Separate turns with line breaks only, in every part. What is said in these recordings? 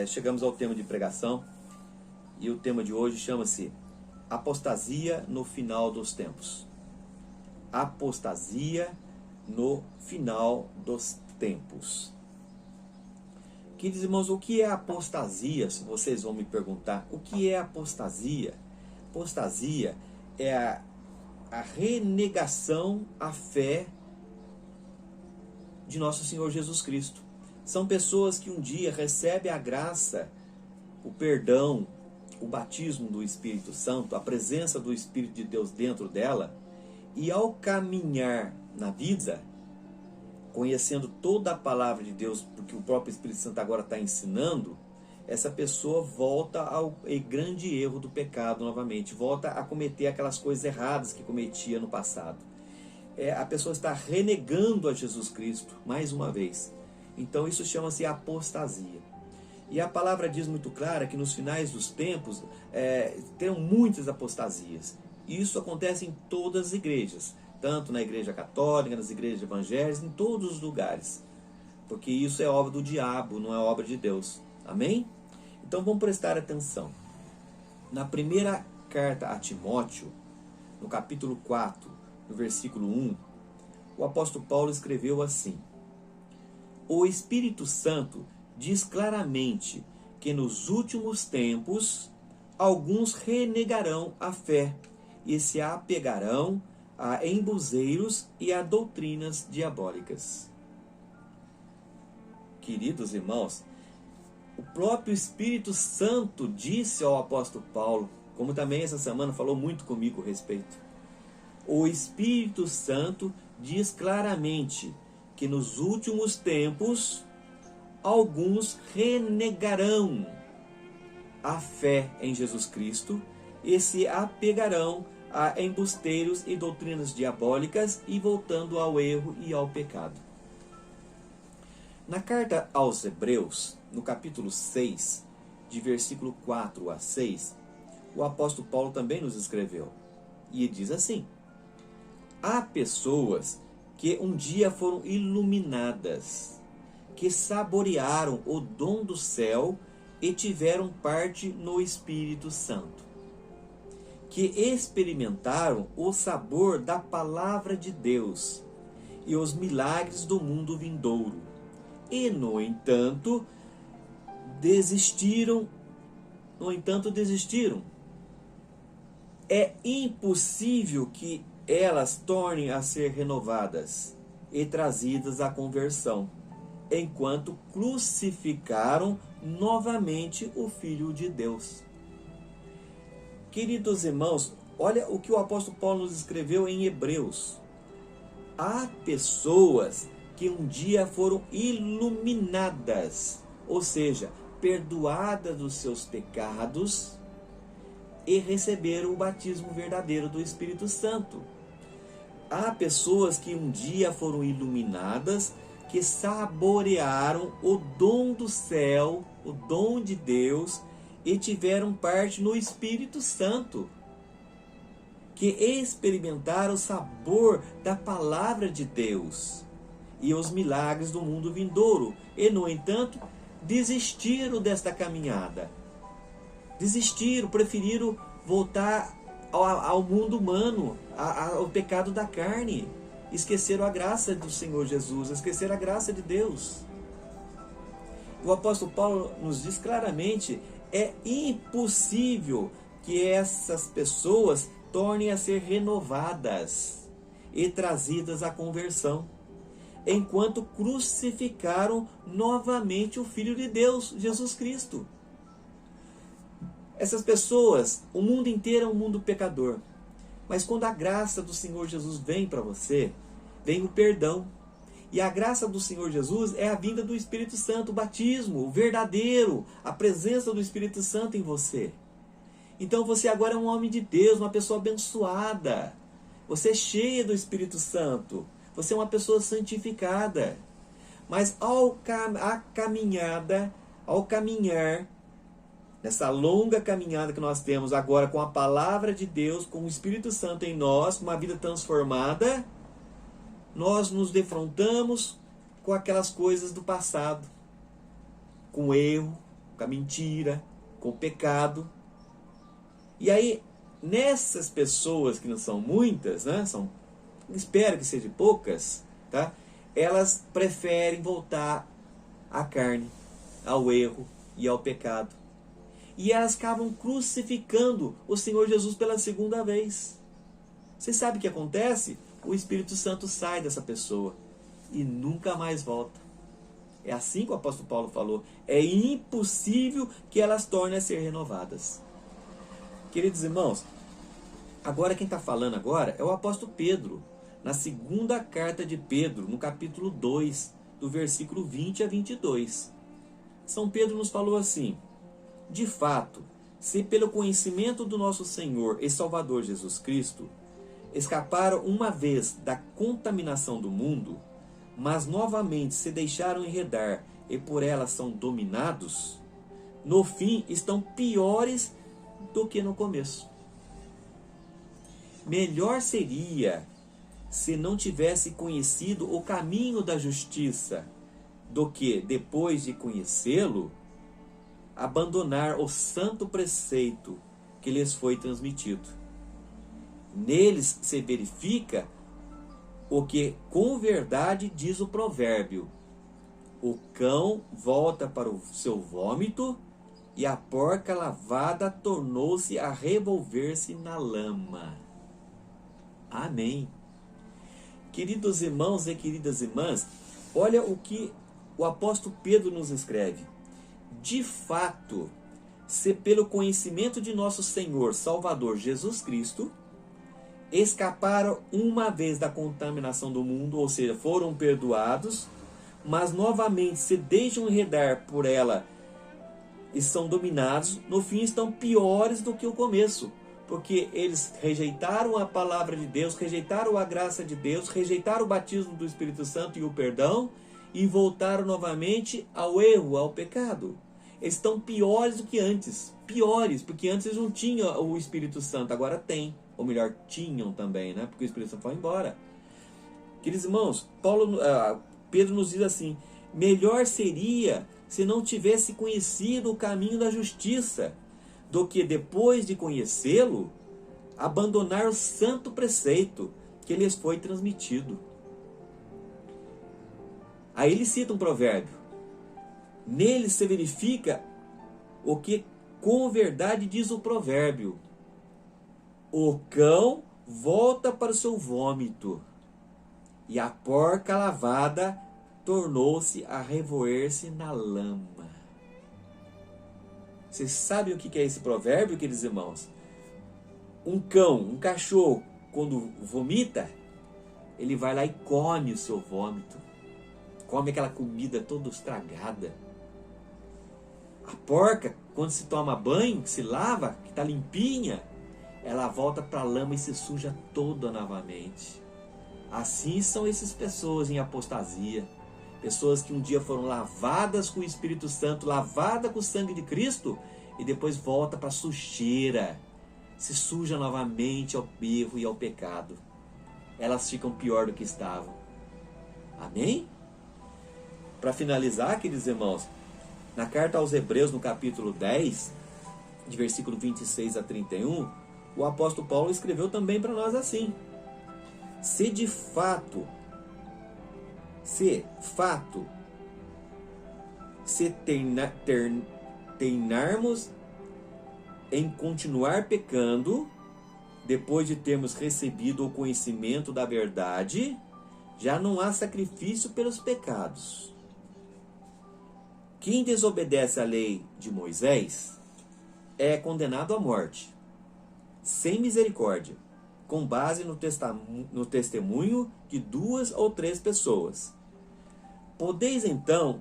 Chegamos ao tema de pregação e o tema de hoje chama-se Apostasia no final dos tempos. Apostasia no final dos tempos. Queridos irmãos, o que é apostasia? Se vocês vão me perguntar, o que é apostasia? Apostasia é a renegação à fé de nosso Senhor Jesus Cristo. São pessoas que um dia recebem a graça, o perdão, o batismo do Espírito Santo, a presença do Espírito de Deus dentro dela, e ao caminhar na vida, conhecendo toda a palavra de Deus, porque o próprio Espírito Santo agora está ensinando, essa pessoa volta ao grande erro do pecado novamente, volta a cometer aquelas coisas erradas que cometia no passado. A pessoa está renegando a Jesus Cristo, mais uma vez. Então isso chama-se apostasia. E a palavra diz muito clara que nos finais dos tempos terão muitas apostasias. Isso acontece em todas as igrejas, tanto na igreja católica, nas igrejas evangélicas, em todos os lugares. Porque isso é obra do diabo, não é obra de Deus. Amém? Então vamos prestar atenção. Na primeira carta a Timóteo, no capítulo 4, no versículo 1, o apóstolo Paulo escreveu assim: O Espírito Santo diz claramente que nos últimos tempos alguns renegarão a fé e se apegarão a embuseiros e a doutrinas diabólicas. Queridos irmãos, o próprio Espírito Santo disse ao apóstolo Paulo, como também essa semana falou muito comigo a respeito. O Espírito Santo diz claramente que nos últimos tempos alguns renegarão a fé em Jesus Cristo e se apegarão a embusteiros e doutrinas diabólicas e voltando ao erro e ao pecado. Na carta aos Hebreus, no capítulo 6, de versículo 4 a 6, o apóstolo Paulo também nos escreveu. E diz assim: Há pessoas que um dia foram iluminadas, que saborearam o dom do céu e tiveram parte no Espírito Santo, que experimentaram o sabor da palavra de Deus e os milagres do mundo vindouro, e no entanto desistiram. É impossível que elas tornem a ser renovadas e trazidas à conversão, enquanto crucificaram novamente o Filho de Deus. Queridos irmãos, olha o que o apóstolo Paulo nos escreveu em Hebreus. Há pessoas que um dia foram iluminadas, ou seja, perdoadas dos seus pecados e receberam o batismo verdadeiro do Espírito Santo. Há pessoas que um dia foram iluminadas, que saborearam o dom do céu, o dom de Deus, e tiveram parte no Espírito Santo, que experimentaram o sabor da palavra de Deus e os milagres do mundo vindouro, e no entanto desistiram desta caminhada. Preferiram voltar ao mundo humano, ao pecado da carne. Esqueceram a graça do Senhor Jesus, esqueceram a graça de Deus. O apóstolo Paulo nos diz claramente: é impossível que essas pessoas tornem a ser renovadas e trazidas à conversão, enquanto crucificaram novamente o Filho de Deus, Jesus Cristo. Essas pessoas, o mundo inteiro é um mundo pecador. Mas quando a graça do Senhor Jesus vem para você, vem o perdão. E a graça do Senhor Jesus é a vinda do Espírito Santo, o batismo, o verdadeiro, a presença do Espírito Santo em você. Então você agora é um homem de Deus, uma pessoa abençoada. Você é cheia do Espírito Santo. Você é uma pessoa santificada. Mas ao caminhar, nessa longa caminhada que nós temos agora com a palavra de Deus, com o Espírito Santo em nós, com uma vida transformada, nós nos defrontamos com aquelas coisas do passado, com erro, com a mentira, com o pecado. E aí, nessas pessoas que não são muitas, né, espero que sejam poucas, tá? Elas preferem voltar à carne, ao erro e ao pecado. E elas acabam crucificando o Senhor Jesus pela segunda vez. Você sabe o que acontece? O Espírito Santo sai dessa pessoa e nunca mais volta. É assim que o apóstolo Paulo falou. É impossível que elas tornem a ser renovadas. Queridos irmãos, agora quem está falando agora é o apóstolo Pedro. Na segunda carta de Pedro, no capítulo 2, do versículo 20 a 22. São Pedro nos falou assim: de fato, se pelo conhecimento do nosso Senhor e Salvador Jesus Cristo, escaparam uma vez da contaminação do mundo, mas novamente se deixaram enredar e por ela são dominados, no fim estão piores do que no começo. Melhor seria se não tivesse conhecido o caminho da justiça, do que, depois de conhecê-lo, abandonar o santo preceito que lhes foi transmitido. Neles se verifica o que com verdade diz o provérbio: o cão volta para o seu vômito e a porca lavada tornou-se a revolver-se na lama. Amém. Queridos irmãos e queridas irmãs, olha o que o apóstolo Pedro nos escreve. De fato, se pelo conhecimento de nosso Senhor Salvador Jesus Cristo, escaparam uma vez da contaminação do mundo, ou seja, foram perdoados, mas novamente se deixam enredar por ela e são dominados, no fim estão piores do que o começo, porque eles rejeitaram a palavra de Deus, rejeitaram a graça de Deus, rejeitaram o batismo do Espírito Santo e o perdão, e voltaram novamente ao erro, ao pecado. Eles estão piores do que antes, piores, porque antes eles não tinham o Espírito Santo, agora tem, ou melhor, tinham também, né? Porque o Espírito Santo foi embora. Queridos irmãos, Pedro nos diz assim: melhor seria se não tivesse conhecido o caminho da justiça, do que depois de conhecê-lo, abandonar o santo preceito que lhes foi transmitido. Aí ele cita um provérbio: nele se verifica o que com verdade diz o provérbio: o cão volta para o seu vômito, e a porca lavada tornou-se a revoer-se na lama. Vocês sabem o que é esse provérbio, queridos irmãos? Um cão, um cachorro, quando vomita, ele vai lá e come o seu vômito. Come aquela comida toda estragada. A porca, quando se toma banho, se lava, que está limpinha, ela volta para a lama e se suja toda novamente. Assim são essas pessoas em apostasia. Pessoas que um dia foram lavadas com o Espírito Santo, lavadas com o sangue de Cristo, e depois volta para a sujeira. Se suja novamente ao erro e ao pecado. Elas ficam pior do que estavam. Amém? Para finalizar, queridos irmãos, na carta aos Hebreus, no capítulo 10, de versículo 26 a 31, o apóstolo Paulo escreveu também para nós assim: se de fato, teinarmos em continuar pecando, depois de termos recebido o conhecimento da verdade, já não há sacrifício pelos pecados. Quem desobedece à lei de Moisés é condenado à morte, sem misericórdia, com base no testemunho de 2 ou 3 pessoas. Podeis então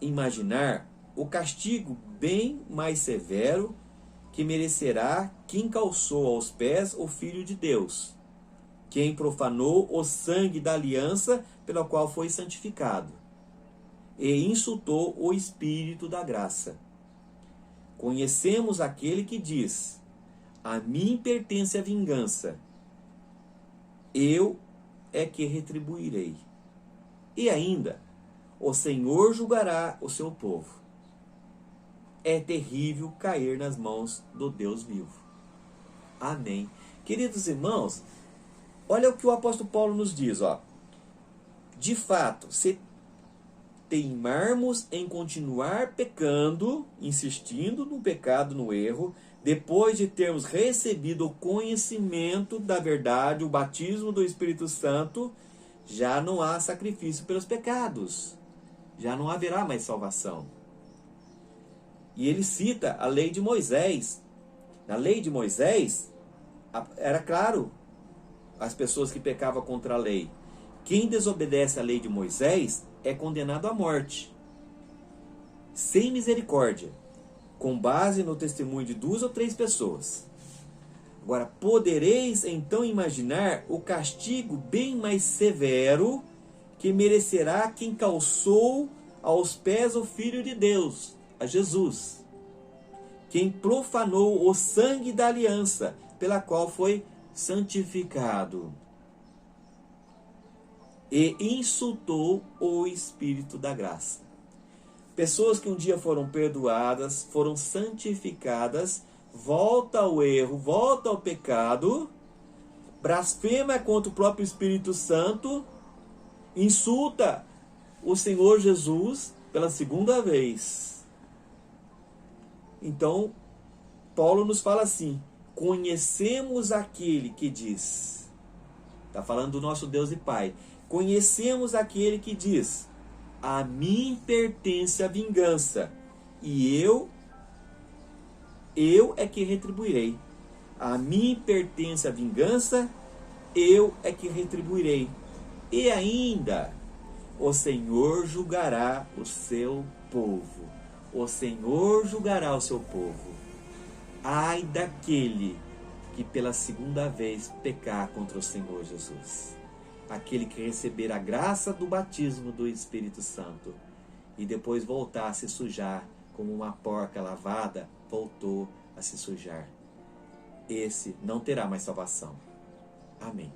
imaginar o castigo bem mais severo que merecerá quem calçou aos pés o Filho de Deus, quem profanou o sangue da aliança pela qual foi santificado, e insultou o Espírito da graça. Conhecemos aquele que diz: a mim pertence a vingança, eu é que retribuirei. E ainda, o Senhor julgará o seu povo. é terrível cair nas mãos do Deus vivo. Amém. Queridos irmãos, olha o que o apóstolo Paulo nos diz, ó. De fato, se teimarmos em continuar pecando, insistindo no pecado, no erro, depois de termos recebido o conhecimento da verdade, o batismo do Espírito Santo, já não há sacrifício pelos pecados. Já não haverá mais salvação. E ele cita a lei de Moisés. Na lei de Moisés, era claro, as pessoas que pecavam contra a lei. Quem desobedece à lei de Moisés é condenado à morte, sem misericórdia, com base no testemunho de 2 ou 3 pessoas. Agora, podereis então imaginar o castigo bem mais severo que merecerá quem calçou aos pés o Filho de Deus, a Jesus, quem profanou o sangue da aliança, pela qual foi santificado, e insultou o Espírito da graça. Pessoas que um dia foram perdoadas, foram santificadas, volta ao erro, volta ao pecado, blasfema contra o próprio Espírito Santo, insulta o Senhor Jesus pela segunda vez. Então, Paulo nos fala assim: conhecemos aquele que diz, está falando do nosso Deus e Pai, conhecemos aquele que diz: a mim pertence a vingança, e eu é que retribuirei. A mim pertence a vingança, eu é que retribuirei. E ainda, o Senhor julgará o seu povo. O Senhor julgará o seu povo. Ai daquele que pela segunda vez pecar contra o Senhor Jesus. Aquele que receber a graça do batismo do Espírito Santo e depois voltar a se sujar como uma porca lavada, voltou a se sujar. Esse não terá mais salvação. Amém.